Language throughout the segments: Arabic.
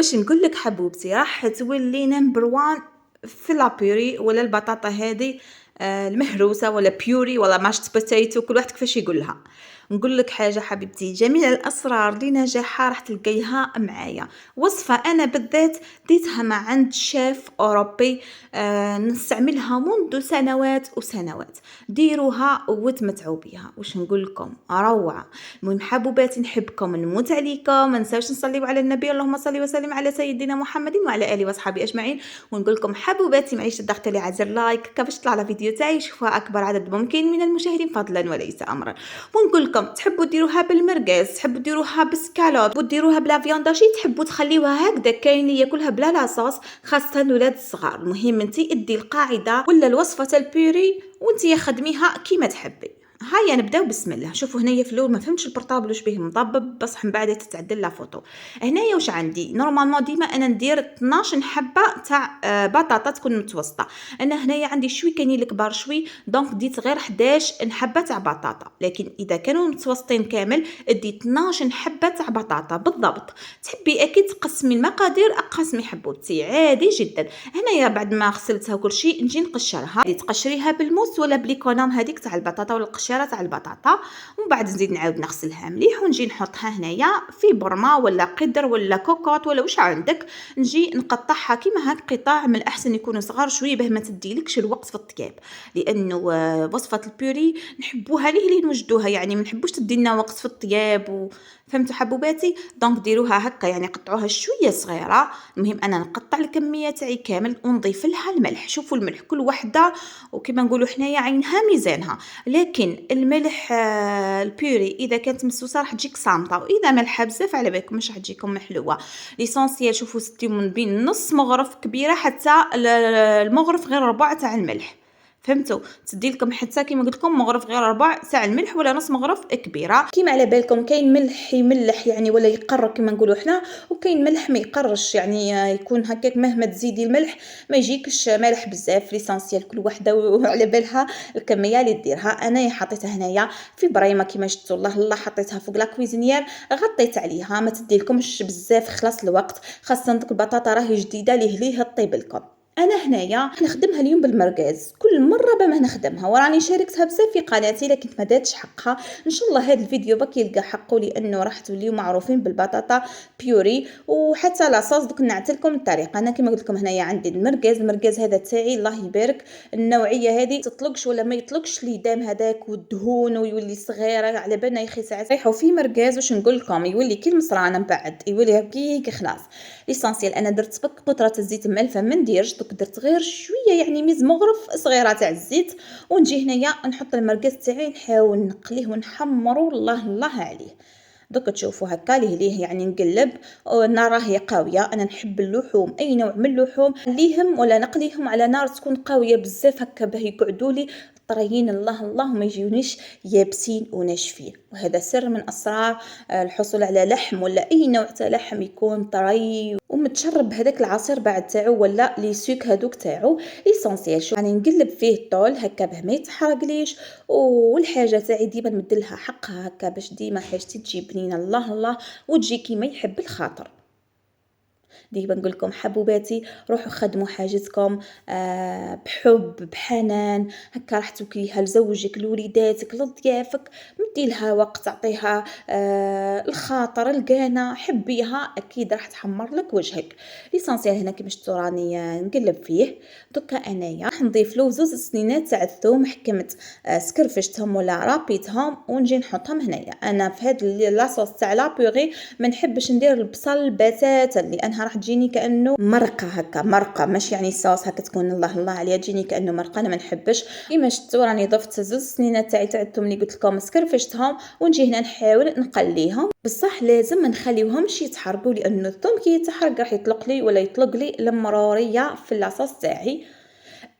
واش نقول لك حبوبتي راح تولي نمبر 1 في لابوري ولا البطاطا هذه المهروسه ولا بيوري ولا ماشت بوتيتو كل واحد كيفاش يقولها. نقول لك حاجه حبيبتي، جميع الاسرار لنجاحها راح تلقيها معايا. وصفه انا بالذات ديتها مع عند شيف اوروبي، نستعملها منذ سنوات وسنوات. ديروها وتمتعوا بها. واش نقول لكم روعه. المهم حبوباتي نحبكم نموت عليكم، ما نساوش نصليو على النبي، اللهم صل وسلم على سيدنا محمد وعلى اله وصحبه اجمعين. ونقول لكم حبوباتي معيش تضغطوا لي على زر لايك باش يطلع الفيديو تاعي يشوفها اكبر عدد ممكن من المشاهدين فضلا وليس امرا. ونقول لكم تحبوا ديروها بالمرقاز، تحبوا ديروها بالسكالوب، تحبوا ديروها بلا فيانداشي، تحبوا تخليوها هكذا كاين اللي ياكلها بلا لاصوص، خاصه الولاد الصغار. المهم انت ادي القاعده ولا الوصفه البيوري وانت خدميها كيما تحبي. هيا نبداو بسم الله. شوفوا هنايا في الاول ما فهمتش البورطابل واش به مضبب، بصح من بعد تتعدل لا فوتو. هنايا واش عندي نورمالمون ديما انا ندير 12 حبه تاع بطاطا تكون متوسطه. انا هنايا عندي شوي كاينين الكبار شوي، دونك ديت غير 11 حبه تاع بطاطا، لكن اذا كانوا متوسطين كامل ادي 12 حبه تاع بطاطا بالضبط. تحبي اكيد تقسمي المقادير اقسمي حبوبتي عادي جدا. هنايا بعد ما غسلتها وكل شيء نجي نقشرها، تقشريها بالموس ولا بليكونوم هذيك تاع البطاطا ولا القشيره تاع البطاطا. ومن بعد نزيد نعاود نغسلها مليح ونجي نحطها هنايا في برمه ولا قدر ولا كوكوط ولا واش عندك. نجي نقطعها كيما هاك قطع، من الاحسن يكونوا صغار شويه باه ما تديلكش الوقت في الطياب، لانه وصفه البوري نحبوها ليه نوجدوها، يعني ما نحبوش تدينا وقت في الطياب فهمتوا حبوباتي؟ دونك ديروها هكا، يعني قطعوها شويه صغيره. المهم انا نقطع الكميه تاعي كامل ونضيف لها الملح. شوفوا الملح كل وحده وكما نقولوا حنايا عينها ميزانها. لكن الملح البوري اذا كانت مسوسه راح تجيك صامته، واذا ملحه بزاف على بالكم مش راح تجيكم محلوه. ليسونسيال شوفوا ستي من بين نص مغرف كبيره حتى المغرف غير ربع تاع الملح. فهمتوا؟ تدي لكم حتى كيما قلت لكم مغرف غير ربع تاع الملح ولا نص مغرف كبيره. كيما على بالكم كاين ملح يملح يعني ولا يقر كيما نقولوا حنا، وكاين ملح ما يقرش يعني يكون هكاك مهما تزيدي الملح ما يجيكش مالح بزاف. ليسانسيال كل وحده وعلى بالها الكميه اللي ديرها. انا حطيتها هنايا في بريمه كيما شفتوا، الله حطيتها فوق لا كويزينير، غطيت عليها ما تدي لكمش بزاف خلاص الوقت، خاصه ديك البطاطا راهي جديده ليه طيب لكم. انا هنايا نخدمها اليوم بالمرقاز، كل مره بما نخدمها وراني شاركتها بزاف في قناتي لكن ما داتش حقها. ان شاء الله هذا الفيديو بك يلقى حقه، لانه راح توليو معروفين بالبطاطا بيوري. وحتى لاصوص دوك نعتلكم الطريقه. انا كما قلت لكم هنايا عندي المرقاز هذا تاعي الله يبارك. النوعيه هذه تطلقش ولا ما يطلقش ليدام هذاك والدهون ويولي صغيره على بالنا يا اخي ساعات يحو في مرقاز. واش نقول لكم يولي كي المصرانه من بعد يولي هكيك خلاص. ليسانسيال انا درت بك قطره الزيت مالفه ما نديرش، دوك درت غير شويه يعني ميز مغرف صغيره تاع الزيت. ونجي هنايا نحط المرقاز تاعي نحاول نقليه ونحمرو الله عليه. دوك تشوفوا هكا ليه يعني نقلب. النار راهي قاويه، انا نحب اللحوم اي نوع من اللحوم نقليهم ولا نقليهم على نار تكون قاويه بزاف هكا باه يقعدوا لي طريين الله ما يجيونيش يابسين وناشفين. وهذا سر من اسرار الحصول على لحم ولا اي نوع تاع لحم يكون طري ومتشرب هذاك العصير بعد تاعو ولا لي سوك هذوك تاعو. ليسونسيال شو راني نقلب فيه الطول هكا باه ما يتحرقليش. والحاجه تاعي ديما نمدلها حقها هكا باش ديما حاجتي تجي بنينه الله وتجي كيما يحب الخاطر. ديما نقول لكم حبوباتي روحوا خدموا حاجتكم بحب بحنان هكا، راح توكليها لزوجك لوليداتك لضيافك. مدي لها وقت، تعطيها الخاطر القانا، حبيها اكيد راح تحمر لك وجهك. ليسانسيال هنا كيما شفتوا راني نقلب فيه. دوكا انايا راح نضيف له 2 سنينات تاع الثوم حكمت، سكرفشتهم ولا رابيتهم ونجي نحطهم هنايا. انا في هاد لاصوص تاع لابوري ما نحبش ندير البصل بتاتا لانها راح تجيني كانه مرقه هكا، مرقه مش يعني صوص هكا تكون الله عليها، تجيني كانه مرقه انا ما نحبش. كيما شفتوا راني ضفت 2 سنينات تاعي تاع الثوم اللي قلت لكم سكرفشتهم ونجي هنا نحاول نقليهم. بصح لازم ما نخليوهمش يتحرقوا لانه الثوم كي يتحرق راح يطلق لي ولا يطلق لي المروريه في اللاصوص تاعي.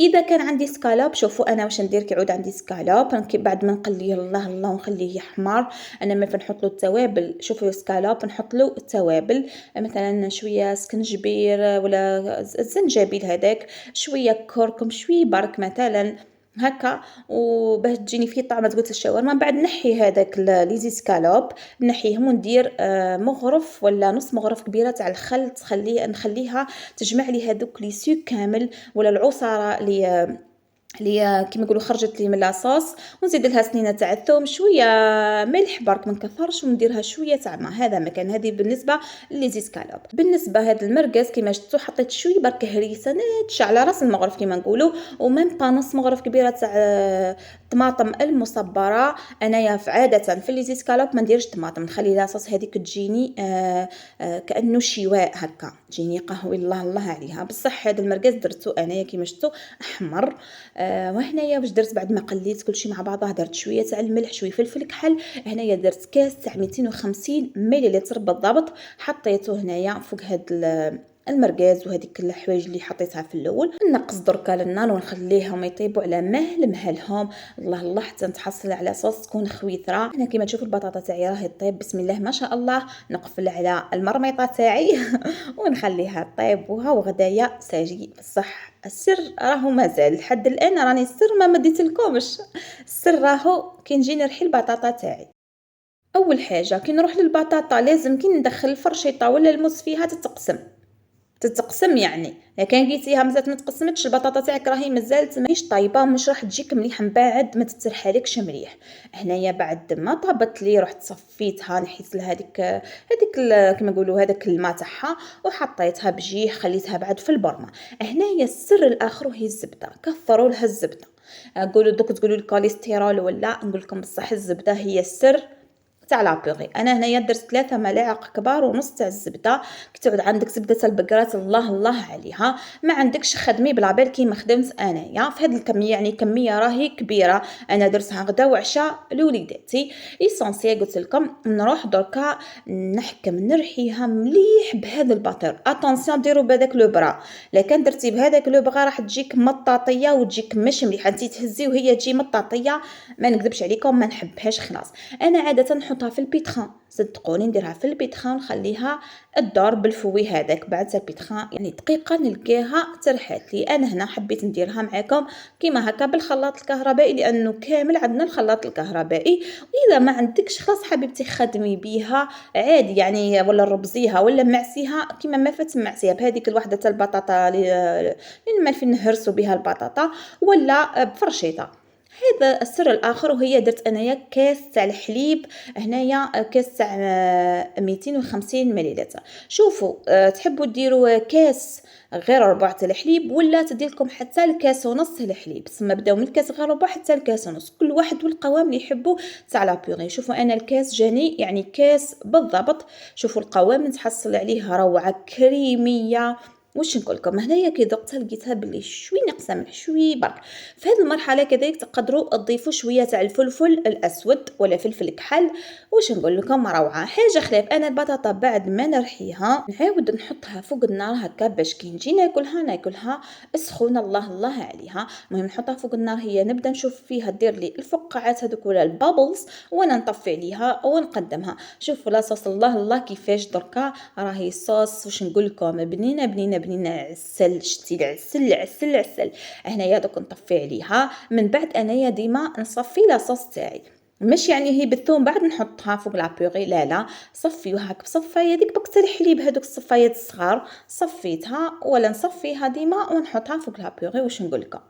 اذا كان عندي سكالوب، شوفوا انا واش ندير كي يعود عندي سكالوب بعد ما نقليه الله ونخليه يحمر. انا ما نحط له التوابل. شوفوا سكالوب نحط له التوابل، مثلا شويه سكنجبير ولا الزنجبيل هذاك، شويه كركم، شويه برك مثلا هكا، وباه تجيني في طعم تقولت الشاورما، من بعد نحي هذاك لي زيسكالوب، نحيهم وندير مغرف ولا نص مغرف كبيرة تاع الخل، نخليها تجمع لي هذوك لي سوك كامل، ولا العصارة اللي كيما نقولوا خرجت لي من لاصوص، ونزيد لها سنينه تاع الثوم، شويه ملح برك ما نكثرش، ونديرها شويه تاع ما، هذا مكان. هذه بالنسبه لي زيسكالوب. بالنسبه هذا المرقز كيما شفتوا حطيت شويه برك هريسه ناتشه على راس المغرف كيما نقولوا، ومام با نص مغرف كبيره تاع طماطم المصبره. انايا عاده في لي زيسكالوب ما نديرش طماطم، نخلي لاصوص هذيك تجيني كانه شواء هكا، تجيني قهوي الله الله عليها. بصح هذا المرقز درتو انايا كيما شفتوا احمر. وهنايا واش درت بعد ما قليت كلشي مع بعضه، درت شويه تاع الملح، شويه فلفل كحل. هنايا درت كاس تاع 250 مليلتر بالضبط، حطيته هنايا فوق هاد المرقاز وهذيك الحوايج اللي حطيتها في الاول. نقص دركا للنار ونخليهم يطيبوا على مهلهم الله الله حتى نتحصل على صوص تكون خويثره. هنا كيما تشوفوا البطاطا تاعي راهي طيب بسم الله ما شاء الله. نقفل على المرميطه تاعي ونخليها طيب، وها غدايا ساجي. بصح السر راهو مازال لحد الان، راني السر ما مديت لكمش. السر راهو كي نجي نرحي البطاطا تاعي، اول حاجه كي نروح للبطاطا لازم كي ندخل الفرشيطه ولا الموس فيها تتقسم يعني كان قيتيها مازالت ما تقسمتش البطاطا تاعك راهي مازالت ماهيش طايبه، مش راح تجيك مليحه من بعد ما تترحالكش مليح. هنايا بعد ما طابت لي رحت صفيتها، نحيت لها هذيك كما نقولوا هذاك الماء تاعها، وحطيتها بجيه خليتها بعد في البرمه. هنايا السر الاخر هي الزبده، كثروا لها الزبده. قولوا دوك تقولوا الكوليسترول ولا نقول لكم بصح الزبده هي السر تاع لابوغي. انا هنايا درت 3 ملاعق كبار ونص تاع الزبده. كي تعود عندك زبده البقرات الله الله عليها، ما عندكش خدمي بلا بال كيما خدمت انايا في هذه الكميه، يعني كميه راهي كبيره. انا درتها غدا وعشاء لوليداتي. ايسونسيا قلت لكم نروح دركا نحكم نرحيها مليح بهذا الباطر. اتونسيون ديروا بهذاك لو برا، لا كان درتي بهذاك لو بغا راح تجيك مطاطيه وتجيك مش مليحه، انت تهزي وهي تجي مطاطيه. ما نكذبش عليكم ما نحبهاش خلاص. انا عاده نحطها في البيتخان، صدقوني نديرها في البيتخان ونخليها الدور بالفوي هذاك. بعد البيتخان يعني دقيقه نلقاها ترحات لي. انا هنا حبيت نديرها معكم كيما هكا بالخلاط الكهربائي، لانه كامل عندنا الخلاط الكهربائي. واذا ما عندكش خلاص حبيبتي خدمي بيها عادي يعني، ولا ربزيها ولا معسيها كيما ما فات معسيها بهذيك الوحده تاع البطاطا اللي ما فين نهرسوا بها البطاطا، ولا بفرشيطه. هذا السر الاخر. وهي درت انايا كاس تاع الحليب، هنايا كاس تاع 250 مليلتر. شوفوا تحبوا ديروا كاس غير ربع تاع الحليب، ولا تدير لكم حتى الكاس ونص الحليب. تسمى بداو من الكاس غير ربع حتى الكاس ونص، كل واحد والقوام اللي يحبوا تاع لابوغي. شوفوا انا الكاس جاني يعني كاس بالضبط. شوفوا القوام نتحصل عليه روعه كريميه. واش نقول لكم هنايا كي ذقتها لقيتها بلي شوي ناقصه ملح شوي برك. في هذه المرحله كذلك تقدروا تضيفوا شويه تاع الفلفل الاسود ولا فلفل كحل. واش نقول لكم روعه. حاجه خلاف انا البطاطا بعد ما نرحيها نعاود نحطها فوق النار هكا باش كي نجي ناكلها سخونه الله الله عليها. المهم نحطها فوق النار، هي نبدا نشوف فيها دير لي الفقاعات هذوك ولا البابلز، وانا نطفي عليها ونقدمها. شوفوا لاصوص الله الله كيفاش دركا راهي صوص واش نقول لكم بنينه بنينه بنينه. عسل، شتي العسل عسل عسل. هنايا دوك نطفي عليها. من بعد انايا ديما نصفي لاصوص تاعي، مش يعني هي بالثوم بعد نحطها فوق لابوغي، لا صفيوها هاك بصفايه ديك بكت الحليب هذوك الصفايات الصغار صفيتها، ولا نصفيها ديما ونحطها فوق لابوغي. واش نقول لكم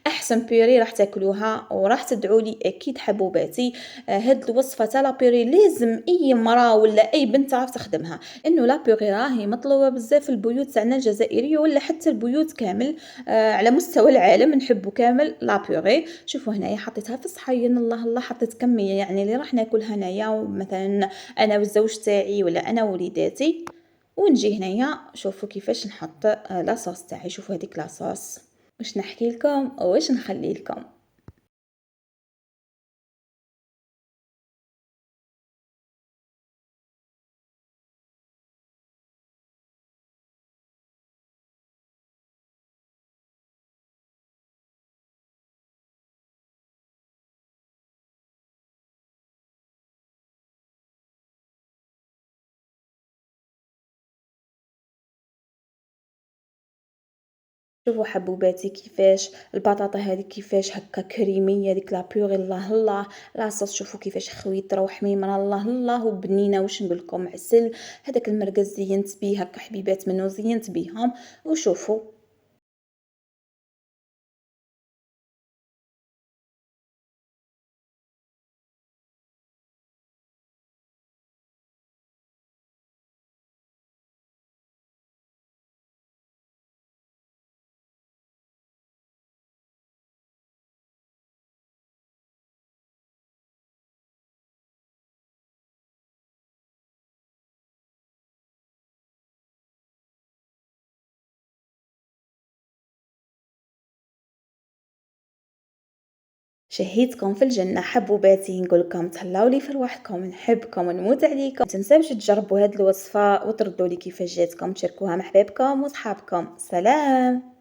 احسن بيوري راح تاكلوها وراح تدعوا لي اكيد حبوباتي. هاد الوصفه تاع لابيوري لازم اي مراه ولا اي بنت تعرف تخدمها، انه لابيوري راهي مطلوبه بزاف في البيوت تاعنا الجزائريه ولا حتى البيوت كامل على مستوى العالم نحبوا كامل لابيوري. شوفوا هنايا حطيتها في صحين الله الله، حطيت كميه يعني اللي راح ناكلها هنايا مثلا انا والزوج تاعي ولا انا ووليداتي. ونجي هنايا شوفوا كيفاش نحط لاصوص تاعي. شوفوا هذيك لاصوص واش نحكي لكم واش نخلي لكم. شوفوا حبوباتي كيفاش البطاطا هذه كيفاش هكا كريميه، ديك لابيغ الله الله، لاصوص شوفوا كيفاش خويطره وحميمه الله الله وبنينه. واش نقول لكم، عسل. هذاك المرقز زينت بيه هكا حبيبات منو، زينت بيهم. وشوفوا. شهيتكم في الجنة حبوباتي، نقولكم تهلاو لي في رواحكم، نحبكم ونموت عليكم. متنساوش تجربوا هاد الوصفة وتردوا لي كيفاش جاتكم، تشاركوها مع حبابكم وصحابكم. سلام.